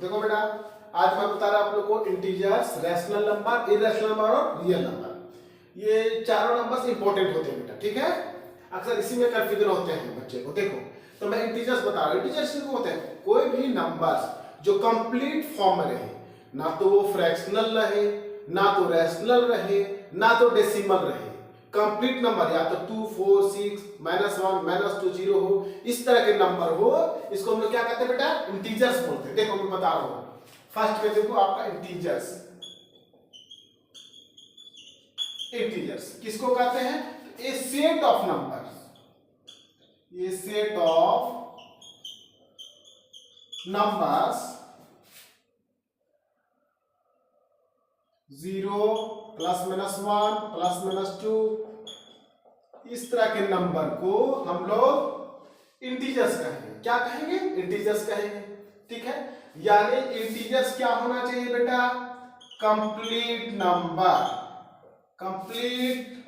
देखो बेटा, आज मैं बता रहा आप लोग को integers, rational number, irrational number और रियल नंबर। ये चारों नंबर्स इंपॉर्टेंट होते हैं बेटा, ठीक है। अक्सर इसी में कंफ्यूजन होते हैं बच्चे को। देखो तो मैं इंटीजर्स बता रहा हूँ। इंटीजर्स क्या होते हैं? कोई भी नंबर्स जो कंप्लीट फॉर्म में रहे, ना तो वो फ्रैक्शनल रहे, ना तो रैशनल रहे, ना तो डेसिमल रहे। कंप्लीट नंबर या तो 2, 4, 6, -1, -2, 0 हो, इस तरह के नंबर हो, इसको हम लोग क्या कहते हैं बेटा? इंटीजर्स बोलते हैं। देखो मैं बता रहा हूँ। फर्स्ट में देखो आपका इंटीजर्स। इंटीजर्स किसको कहते हैं? ए सेट ऑफ नंबर्स, ये सेट ऑफ नंबर्स 0 +-1 +-2, इस तरह के नंबर को हम लोग इंटीजर्स कहेंगे। क्या कहेंगे? इंटीजर्स कहेंगे, ठीक है। यानी इंटीजर्स क्या होना चाहिए बेटा? Complete number, complete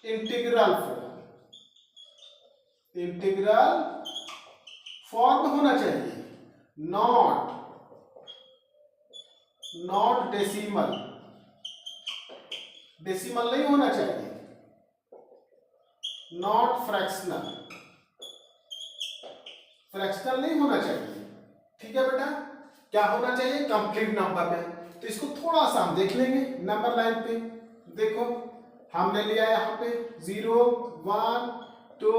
integral form, integral form होना चाहिए, नॉट डेसिमल, डेसिमल नहीं होना चाहिए, नॉट फ्रैक्शनल, फ्रैक्शनल नहीं होना चाहिए, ठीक है बेटा। क्या होना चाहिए? कंप्लीट नंबर में। तो इसको थोड़ा सा हम देख लेंगे नंबर लाइन पे। देखो हमने लिया यहाँ पे 0, 1, 2,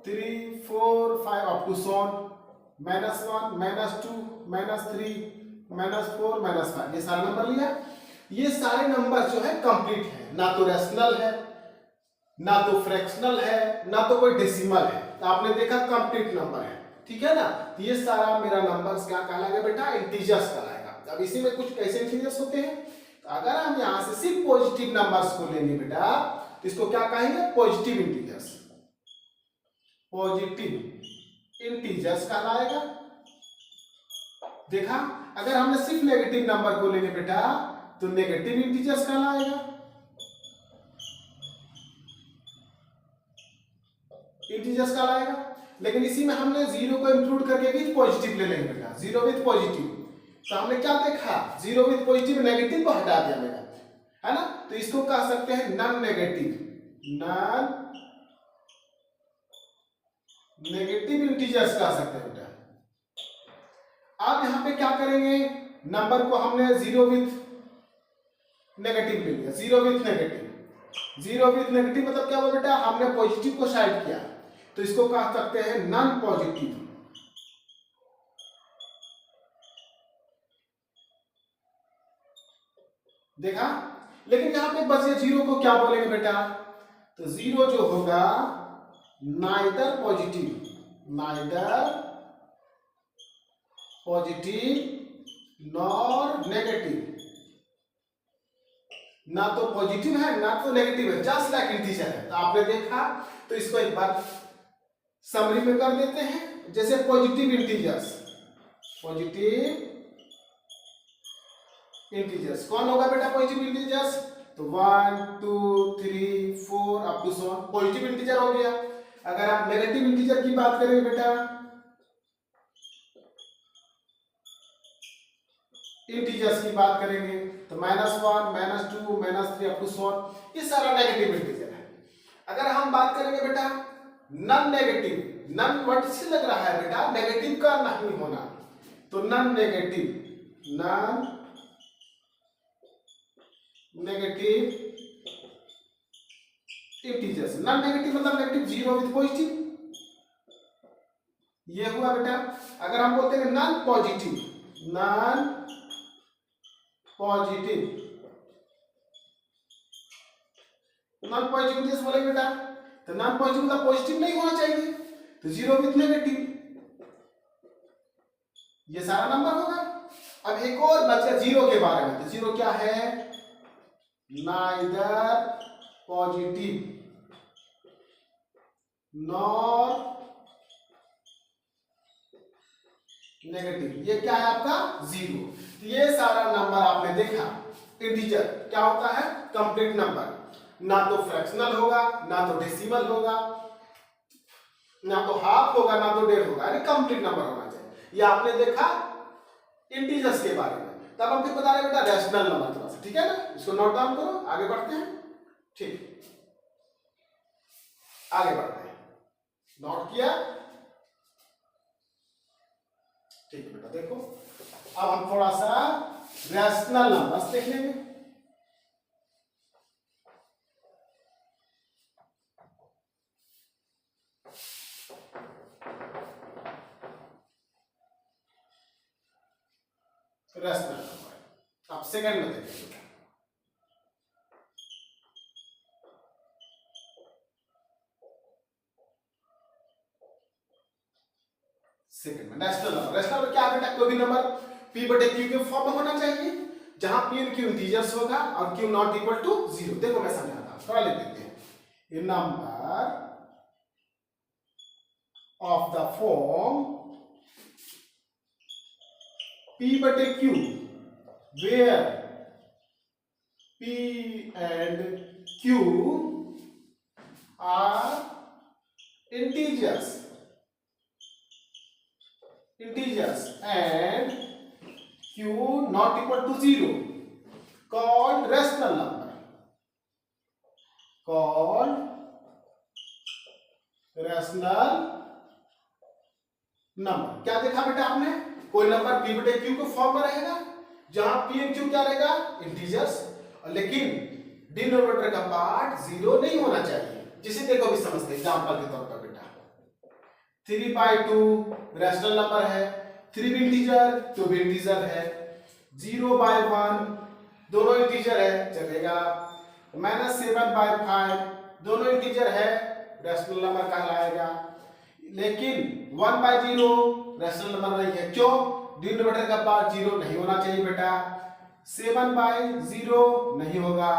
3, 4, 5 अप टू -1, -2, -3, -4, -5, ये सारे नंबर लिया। ये सारे नंबर जो है कंप्लीट है, ना तो रैशनल है, ना तो फ्रैक्शनल है, ना तो कोई डेसिमल है। तो आपने देखा कंप्लीट नंबर है, ठीक है ना। तो ये सारा मेरा नंबर्स क्या कहलाएगा बेटा? इंटीजर्स कहलाएगा। अब इसी में कुछ कैसे इंटीजर्स होते हैं? तो अगर हम यहां से सिर्फ पॉजिटिव नंबर्स को लेंगे बेटा, तो इसको क्या कहेंगे? पॉजिटिव इंटीजर्स, पॉजिटिव इंटीजर्स कहलाएगा। देखा, अगर हमने सिर्फ नेगेटिव नंबर को लेंगे बेटा, तो नेगेटिव इंटीजर्स कहलाएगा, इंटीजर्स कहलाएगा। लेकिन इसी में हमने 0 को इंक्लूड करके विथ पॉजिटिव ले लेंगे बेटा, 0 विथ पॉजिटिव। तो हमने क्या देखा? 0 विथ पॉजिटिव, नेगेटिव को हटा दिया बेटा, है ना। तो इसको कह सकते हैं non negative, non negative integers कह सकते हैं बेटा। अब यहां पे क्या करेंगे? नंबर को हमने 0 विथ नेगेटिव ले लिया, 0 विथ नेगेटिव। 0 विथ नेगेटिव मतलब क्या हुआ बेटा? हमने पॉजिटिव को साइड किया, तो इसको कह सकते हैं नॉन पॉजिटिव। देखा, लेकिन यहां पे बस ये 0 को क्या बोलेंगे बेटा? तो 0 जो होगा neither positive, neither positive nor negative, ना तो पॉजिटिव है ना तो नेगेटिव है, जस्ट लाइक इंटीजर है। तो आपने देखा, तो इसको एक बार समरी में कर देते हैं। जैसे पॉजिटिव इंटीजर्स, पॉजिटिव इंटीजर्स कौन होगा बेटा? पॉजिटिव इंटीजर्स तो 1, 2, 3, 4 अप टू 7 पॉजिटिव इंटीजर हो गया। अगर आप नेगेटिव इंटीजर की बात करेंगे बेटा, इंटीजर्स की बात करेंगे, तो -1, -2, -3 अप टू 7, ये सारा नेगेटिव इंटीजर है। अगर हम बात करेंगे बेटा नॉन नेगेटिव, नॉन वर्ड से लग रहा है बेटा, नेगेटिव का नहीं होना, तो non negative, non negative integers. Non negative मतलब नेगेटिव 0 विथ पॉजिटिव, ये हुआ बेटा। अगर हम बोलते हैं non positive, non positive, non positive integers बोलेंगे बेटा, तो नॉन पॉजिटिव मतलब पॉजिटिव नहीं होना चाहिए, तो 0 विथ नेगेटिव, ये सारा नंबर होगा। अब एक और बच गया 0 के बारे में, तो 0 क्या है? नाइदर पॉजिटिव नॉर नेगेटिव, ये क्या है आपका? 0। तो ये सारा नंबर आपने देखा, इंटीजर क्या होता है? कंप्लीट नंबर, ना तो फ्रैक्शनल होगा, ना तो डेसिमल होगा, ना तो हाफ होगा, ना तो डेढ़ होगा, यानी कंप्लीट नंबर होना चाहिए। ये आपने देखा इंटीजर्स के बारे में। तब हम बता रहे बेटा रैशनल नंबर के पास, ठीक है ना। इसको नोट डाउन करो, आगे बढ़ते हैं। ठीक, आगे बढ़ते हैं। नोट किया? ठीक है बेटा, देखो अब हम थोड़ा सा रैशनल नंबर्स देख लेंगे। रैशनल नंबर अब सेकंड में देखेंगे। सेकंड में रैशनल नंबर। रैशनल नंबर क्या बेटा, कोई भी नंबर p बटे q के फॉर्म में होना चाहिए, जहां p और q इंटीजर्स होगा और q नॉट इक्वल टू 0। देखो मैं समझाता हूं, थोड़ा लिख देते हैं। A number of the form p बटे q where p and q are integers and q not equal to 0 called rational number, क्या देखा बेटा आपने, कोई नंबर p बटे q के फॉर्म में रहेगा जहां p और q क्या रहेगा, इंटीजर्स, लेकिन डिनोमिनेटर का पार्ट 0 नहीं होना चाहिए। जिसे देखो भी समझते एग्जांपल के तौर पर बेटा 3/2 रैशनल नंबर है, 3 भी इंटीजर 2 भी इंटीजर है, 0/1 दोनों इंटीजर है चलेगा, -7/5 दोनों इंटीजर है रैशनल नंबर कहलाएगा, लेकिन 1/0 रैशनल नंबर नहीं है। क्यों? डिनोमिनेटर का पार्ट 0 नहीं होना चाहिए बेटा। 7/0 नहीं होगा,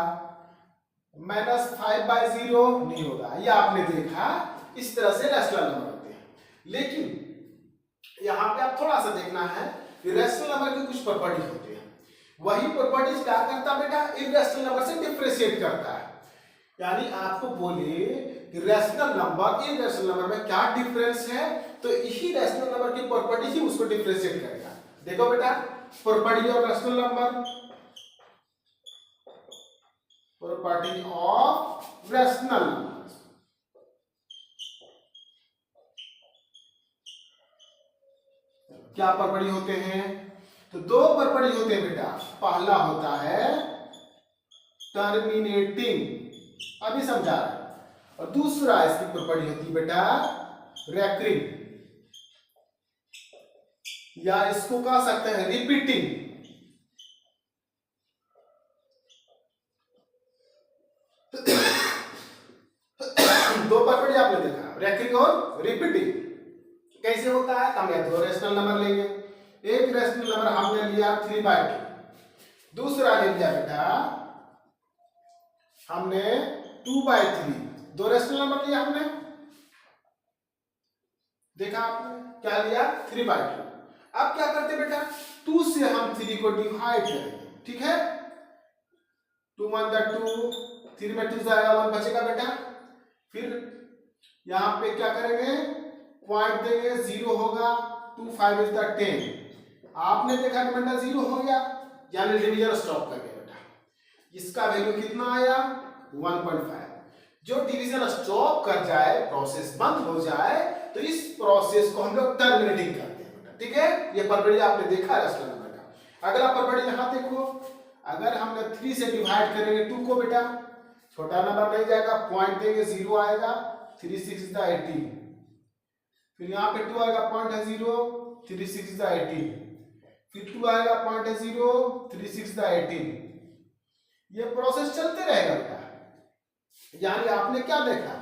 -5/0 नहीं होगा। ये आपने देखा, इस तरह से रैशनल नंबर होते हैं। लेकिन यहां पे आप थोड़ा सा देखना है कि रैशनल नंबर के कुछ प्रॉपर्टी होते हैं। वही प्रॉपर्टीज क्या करता बेटा, इरैशनल नंबर से डिफरेंशिएट करता है। यानी आपको बोले कि रैशनल नंबर इरैशनल नंबर में क्या डिफरेंस है, तो यही रैशनल नंबर की प्रॉपर्टी ही उसको डिफरेंशिएट करेगा। देखो बेटा property of rational number, property of rational number. क्या प्रॉपर्टी होते हैं, तो दो प्रॉपर्टी होते हैं बेटा। पहला होता है टर्मिनेटिंग, अभी समझा रहे, और दूसरा इसकी प्रॉपर्टी होती है बेटा रेकरिंग, या इसको कह सकते हैं रिपीटिंग। दो प्रॉपर्टी आपने देखा, रेकरिंग और रिपीटिंग। कैसे होता है, हमने दो रैशनल नंबर लेंगे। एक रैशनल नंबर हमने लिया 3/2, दूसरा ले लिया बेटा हमने 2/3। दो रैशनल नंबर लिया हमने, देखा आपने क्या लिया 3/2। अब क्या करते बेटा, 2 से हम 3 को डिवाइड करेंगे, ठीक है। 2 1 2, 3 में 2 जाएगा 1 बचेगा बेटा। फिर यहां पे क्या करेंगे, पॉइंट देंगे, 0 होगा, 2 5 इज 10। आपने देखा कि बेटा 0 हो गया, यानी डिवीजन स्टॉप कर गया बेटा। इसका वैल्यू कितना आया 1.5। जो डिवीजन स्टॉप कर जाए, प्रोसेस बंद हो जाए, तो इस प्रोसेस को हम लोग टर्मिनेटिंग करते हैं बेटा, ठीक है। ये प्रॉपर्टी आपने देखा रैशनल नंबर का। अगला प्रॉपर्टी यहां देखो, अगर हमने 3 से डिवाइड करेंगे 2 को बेटा, छोटा नंबर नहीं जाएगा, पॉइंट देंगे 0 आएगा, 3 6 इज 18। फिर यहाँ पे 2 आएगा, पॉइंट है 0, 3 6 इज 18। फिर 2 आएगा, पॉइंट है 0, 3 6 इज 18। ये प्रोसेस चलते रहेगा बेटा। यानी आपने क्या देखा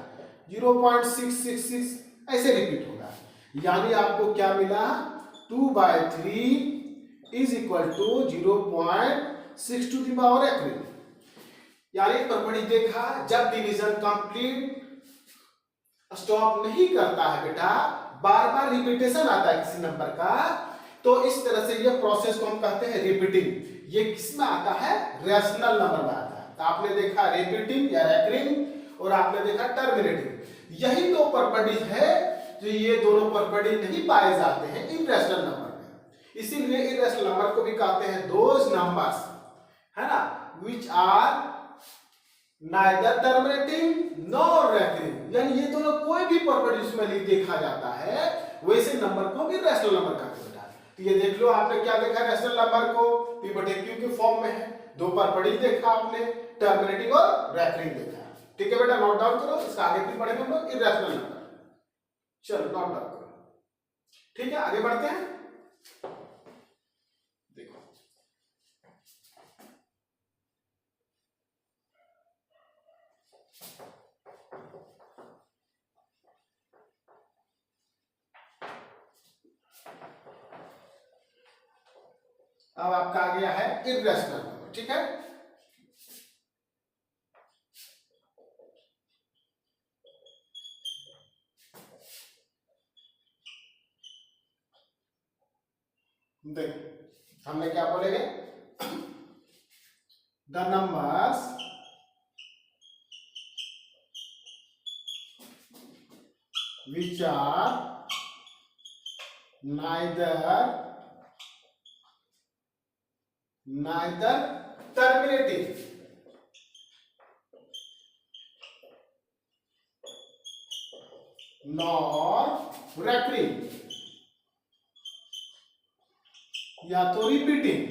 0.666 ऐसे रिपीट होगा, यानी आपको क्या मिला 2/3 is equal to 0.6 to the power एक्रिन। यानी प्रॉपर्टी देखा, जब डिवीजन कंप्लीट स्टॉप नहीं करता है बेटा, बार बार रिपीटेशन आता है किसी नंबर का, तो इस तरह से ये प्रोसेस को हम कहते हैं रिपीटिंग। ये किसमें आता है, रैशनल नंबर में आता है। तो आपने देखा रिपीटिंग या रेकरिंग, और आपने देखा टर्मिनेटिंग। यही दो प्रॉपर्टी है जो, ये दोनों प्रॉपर्टी नहीं पाए जाते हैं इरैशनल नंबर में। इसीलिए इर्रेशनल नंबर को भी कहते हैं दोज नंबर्स, है ना, which are neither terminating nor recurring, यानी ये दोनों कोई भी प्रॉपर्टी उसमें नहीं देखा जाता है, वैसे नंबर को भी रैशनल नंबर कहते हैं बेटा। तो ये देख लो, आपने क्या देखा रैशनल नंबर को p बटे q के फॉर्म में है, दो प्रॉपर्टी देखा आपने, टर्मिनेटिंग और रेकरिंग देखा। ठीक है बेटा, नोट डाउन करो, इसका आगे फिर पढ़ेंगे हम लोग इर्रेशनल नंबर। चलो नोट डाउन करो। ठीक है, आगे बढ़ते हैं। देखो अब आपका आ गया है इर्रेशनल नंबर। ठीक है, देखो हमने क्या बोलेंगे, the numbers which are neither terminating nor recurring, या तो रिपीटिंग,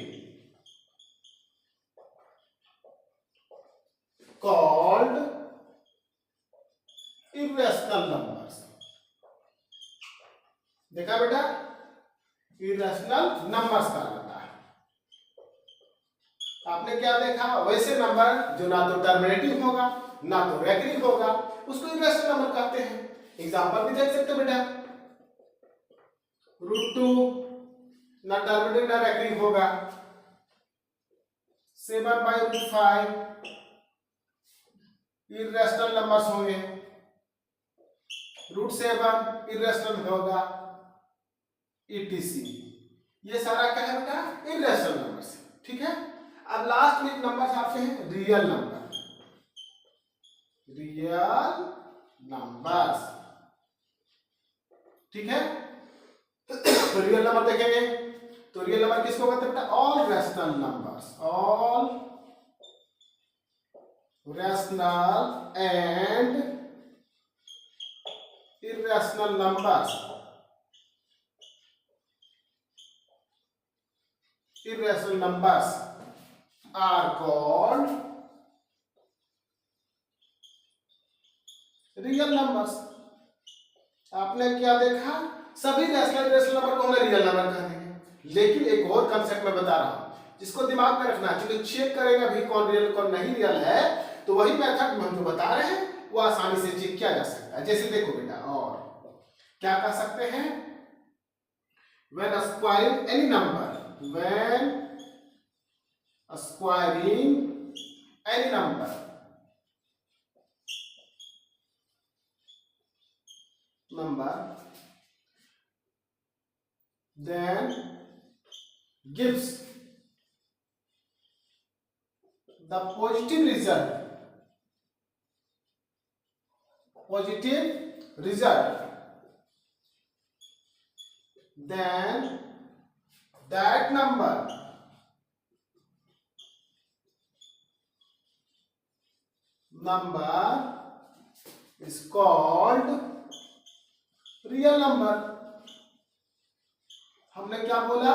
called irrational numbers। देखा बेटा, इर्रेशनल नंबर्स का होता है। आपने क्या देखा, वैसे नंबर जो ना तो टर्मिनेटिव होगा ना तो रेकरिंग होगा, उसको इर्रेशनल नंबर कहते हैं। एग्जांपल भी देख सकते हो बेटा, √2 ना टर्मिनेटिव ना रेकरिंग होगा, 7/5 इर्रेशनल नंबर्स होंगे, √7 इर्रेशनल होगा, etc। ये सारा क्या है बेटा, इर्रेशनल नंबर्स। ठीक है, अब लास्ट में नंबर्स आते हैं रियल नंबर। रियल नंबर्स, ठीक है, तो रियल नंबर देखेंगे तो रियल नंबर किसको कहते हैं बेटा, all rational numbers, all rational and irrational numbers. irrational numbers are called real numbers। आपने क्या देखा, सभी रैशनल नंबर को हमने रियल नंबर कह देंगे, लेकिन एक और कंसेप्ट मैं बता रहा हूं जिसको दिमाग में रखना, क्योंकि चेक करेगा भी कौन रियल कौन नहीं रियल है, तो वही मेथड हम जो बता रहे हैं वो आसानी से चेक किया जा सकता है। जैसे देखो बेटा, और क्या कह सकते हैं, when acquiring any number, when acquiring any number, then gives the positive result, then that number is called real number। हमने क्या बोला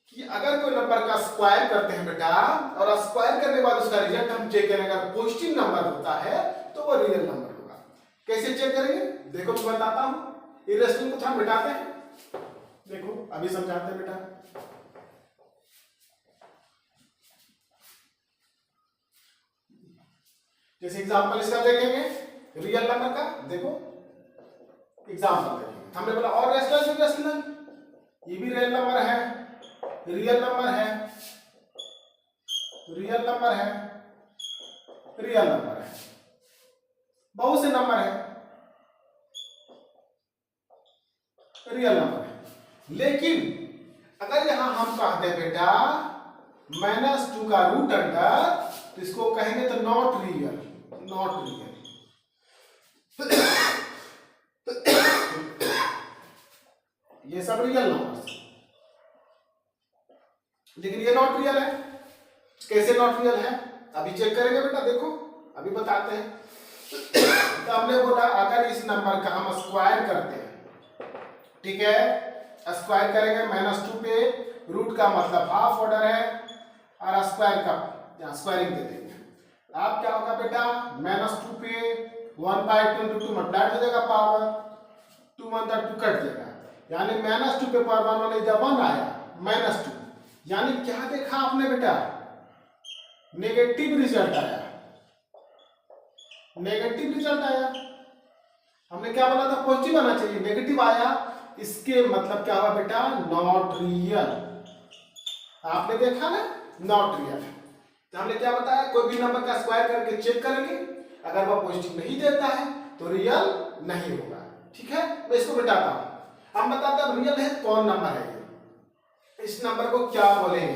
कि अगर कोई नंबर का स्क्वायर करते हैं बेटा, और स्क्वायर करने के बाद उसका रिजल्ट हम चेक करेंगे, अगर पॉजिटिव नंबर होता है तो वो रियल नंबर होगा। कैसे चेक करेंगे, देखो मैं बताता हूं, इर्रेशनल को हम मिटाते हैं, देखो अभी समझाते हैं बेटा। जैसे एग्जांपल इसका देखेंगे रियल नंबर का, देखो एग्जांपल देखेंगे, हमने बोला और रैशनल, ये भी रियल नंबर है, रियल नंबर है, रियल नंबर है, रियल नंबर है, बहुत से नंबर है, रियल नंबर है। लेकिन अगर यहां हम कहते हैं बेटा -2 का रूट अंडर, तो इसको कहेंगे तो नॉट रियल, नॉट रियल। ये सब रियल नंबर्स। लेकिन ये नॉट रियल है। कैसे नॉट रियल है अभी चेक करेंगे बेटा, देखो अभी बताते हैं। तो हमने बोला अगर इस नंबर का हम स्क्वायर करते हैं, ठीक है, स्क्वायर करेंगे -2 पे, रूट का मतलब हाफ ऑर्डर है और स्क्वायर का यहाँ स्क्वायरिंग दे देंगे। अब क्या होगा बेटा, -2 पे 1/2 × 2 मल्टीप्लाइड हो जाएगा पावर, 2 1 2 कट जाएगा, यानी -2 पे पावर 1 होने जब 1 आया -2, यानी क्या देखा आपने बेटा, नेगेटिव रिजल्ट आया, नेगेटिव रिजल्ट आया। हमने क्या बोला था, पॉजिटिव आना चाहिए, नेगेटिव आया, इसके मतलब क्या हुआ बेटा, नॉट रियल। आपने देखा ना, नॉट रियल। तो हमने क्या बताया, कोई भी नंबर का स्क्वायर करके चेक करेंगे, अगर वह पॉजिटिव नहीं देता है तो रियल नहीं होगा। ठीक है, मैं इसको बताता हूं। हम बताते हैं रियल है कौन नंबर है ये, इस नंबर को क्या बोलेंगे।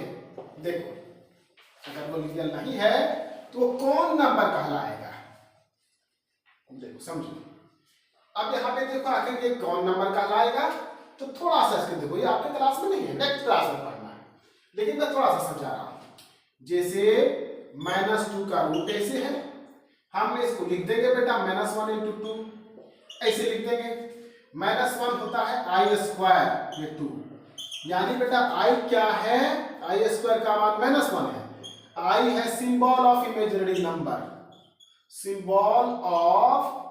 देखो अगर वो रियल नहीं है तो वो कौन नंबर कहलाएगा, देखो समझो। अब यहाँ पे देखो आखिर ये कौन नंबर कहलाएगा, तो थोड़ा सा इसके देखो, ये आपके क्लास में नहीं है, नेक्स्ट क्लास में पढ़ना है, लेकिन मैं थोड़ा सा समझा रहा हूं। जैसे -2 का रूट ऐसे है, हम इसको लिख देंगे बेटा -1 × 2, ऐसे लिख देंगे। -1 होता है i², ये 2, यानी बेटा i क्या है, i² का मान -1 है। i है symbol of imaginary number, symbol of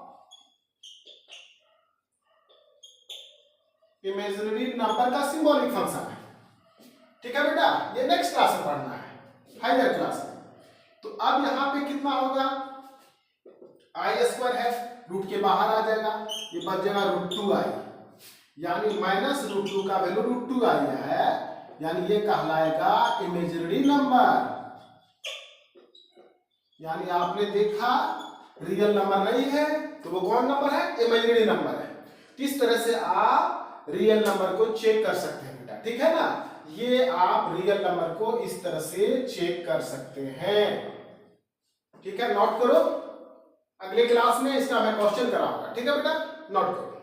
imaginary number का सिंबॉलिक फंक्शन है। ठीक है बेटा, ये नेक्स्ट क्लास में पढ़ना है, हायर क्लास में। तो अब यहां पे कितना होगा, i² है, रूट के बाहर आ जाएगा, ये बच जाएगा √2i, यानी -√2 का वैल्यू √2i है, यानी ये कहलाएगा इमेजिनरी नंबर। यानी आपने देखा रियल नंबर नहीं है तो वो कौन नंबर है, इमेजिनरी नंबर है। इस तरह से आप रियल नंबर को चेक कर सकते हैं बेटा, ठीक है ना, ये आप रियल नंबर को इस तरह से चेक कर सकते हैं। ठीक है, नोट करो, अगले क्लास में इसका मैं क्वेश्चन कराऊंगा। ठीक है बेटा, नोट करो।